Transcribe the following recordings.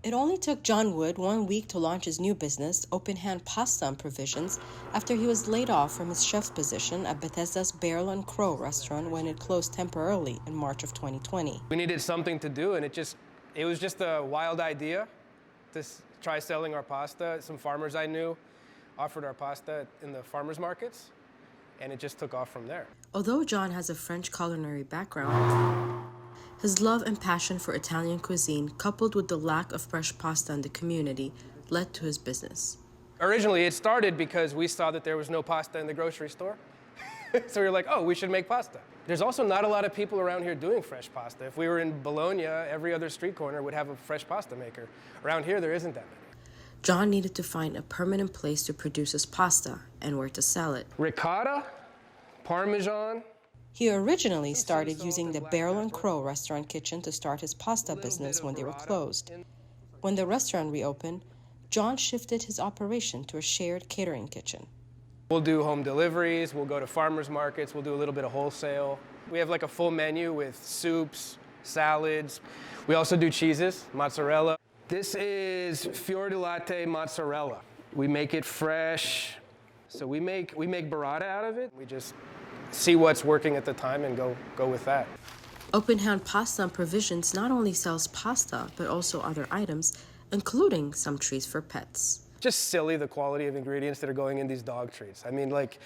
It only took John Wood 1 week to launch his new business, Open Hand Pasta and Provisions, after he was laid off from his chef's position at Bethesda's Barrel and Crow restaurant when it closed temporarily in March of 2020. We needed something to do, and it was just a wild idea to try selling our pasta. Some farmers I knew offered our pasta in the farmers markets, and it just took off from there. Although John has a French culinary background, his love and passion for Italian cuisine, coupled with the lack of fresh pasta in the community, led to his business. Originally, it started because we saw that there was no pasta in the grocery store. So we were like, oh, we should make pasta. There's also not a lot of people around here doing fresh pasta. If we were in Bologna, every other street corner would have a fresh pasta maker. Around here, there isn't that many. John needed to find a permanent place to produce his pasta and where to sell it. Ricotta, Parmesan. He originally started using the Barrel and Crow restaurant kitchen to start his pasta business when they were closed. When the restaurant reopened, John shifted his operation to a shared catering kitchen. We'll do home deliveries, we'll go to farmers markets, we'll do a little bit of wholesale. We have like a full menu with soups, salads. We also do cheeses, mozzarella. This is fior di latte mozzarella. We make it fresh. So we make burrata out of it. We just see what's working at the time and go with that. Open Hand Pasta and Provisions not only sells pasta, but also other items, including some treats for pets. Just silly, the quality of ingredients that are going in these dog treats. I mean, like,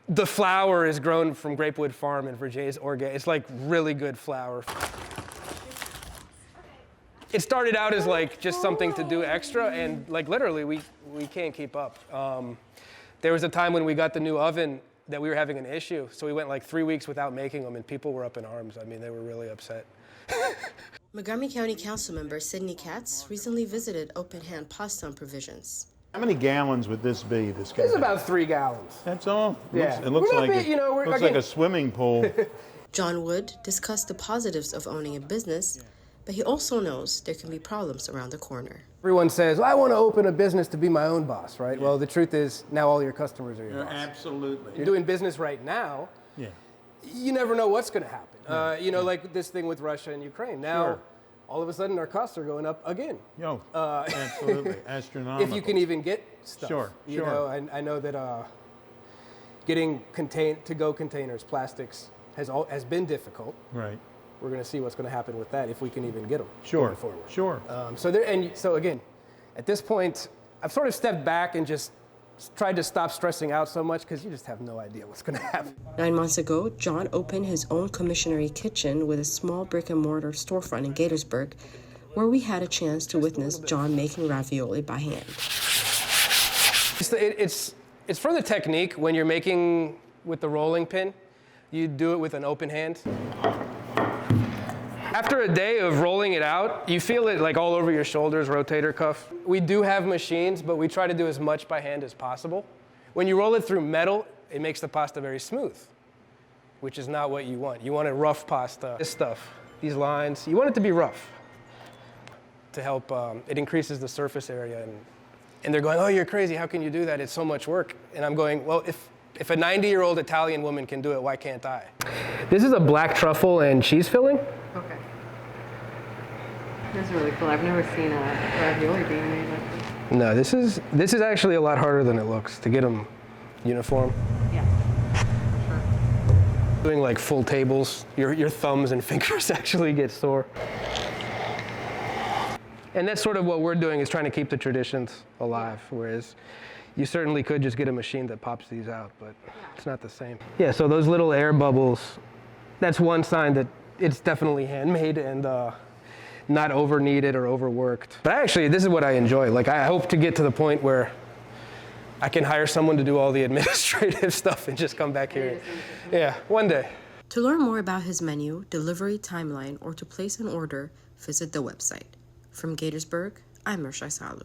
the flour is grown from Grapewood Farm and Mirchaye's Organic. It's like really good flour. It started out as like just something to do extra, and like literally we can't keep up. There was a time when we got the new oven that we were having an issue, so we went like 3 weeks without making them, and people were up in arms. I mean, they were really upset. Montgomery County Councilmember Sidney Katz recently visited Open Hand Pasta and Provisions. How many gallons would this be? This It's about 3 gallons. That's all? Yeah. It looks like looks like a swimming pool. John Wood discussed the positives of owning a business, but he also knows there can be problems around the corner. Everyone says, well, I want to open a business to be my own boss, right? Yeah. Well, the truth is, now all your customers are your boss. Absolutely. You're doing business right now. Yeah. You never know what's going to happen. Yeah. Like this thing with Russia and Ukraine. Now, all of a sudden, our costs are going up again. Absolutely. Astronomical. If you can even get stuff. Sure. You know, I know that getting to-go containers, plastics, has been difficult. Right. We're going to see what's going to happen with that if we can even get them going forward. Sure. So again, at this point, I've sort of stepped back and just tried to stop stressing out so much because you just have no idea what's going to happen. 9 months ago, John opened his own commissionary kitchen with a small brick-and-mortar storefront in Gaithersburg, where we had a chance to witness John making ravioli by hand. It's for the technique. When you're making with the rolling pin, you do it with an open hand. After a day of rolling it out, you feel it like all over your shoulders, rotator cuff. We do have machines, but we try to do as much by hand as possible. When you roll it through metal, it makes the pasta very smooth, which is not what you want. You want a rough pasta. This stuff, these lines, you want it to be rough to help. It increases the surface area. And they're going, oh, you're crazy. How can you do that? It's so much work. And I'm going, well, if a 90-year-old Italian woman can do it, why can't I? This is a black truffle and cheese filling. Okay. That's really cool. I've never seen a ravioli being made like this. No, this is actually a lot harder than it looks to get them uniform. Yeah, sure. Doing like full tables, your thumbs and fingers actually get sore. And that's sort of what we're doing, is trying to keep the traditions alive, whereas you certainly could just get a machine that pops these out, but it's not the same. Yeah, so those little air bubbles, that's one sign that it's definitely handmade and not over kneaded or overworked. But actually, this is what I enjoy. Like, I hope to get to the point where I can hire someone to do all the administrative stuff and just come back here. Yeah, one day. To learn more about his menu, delivery timeline, or to place an order, visit the website. From Gaithersburg, I'm Mirchaye Sahlu.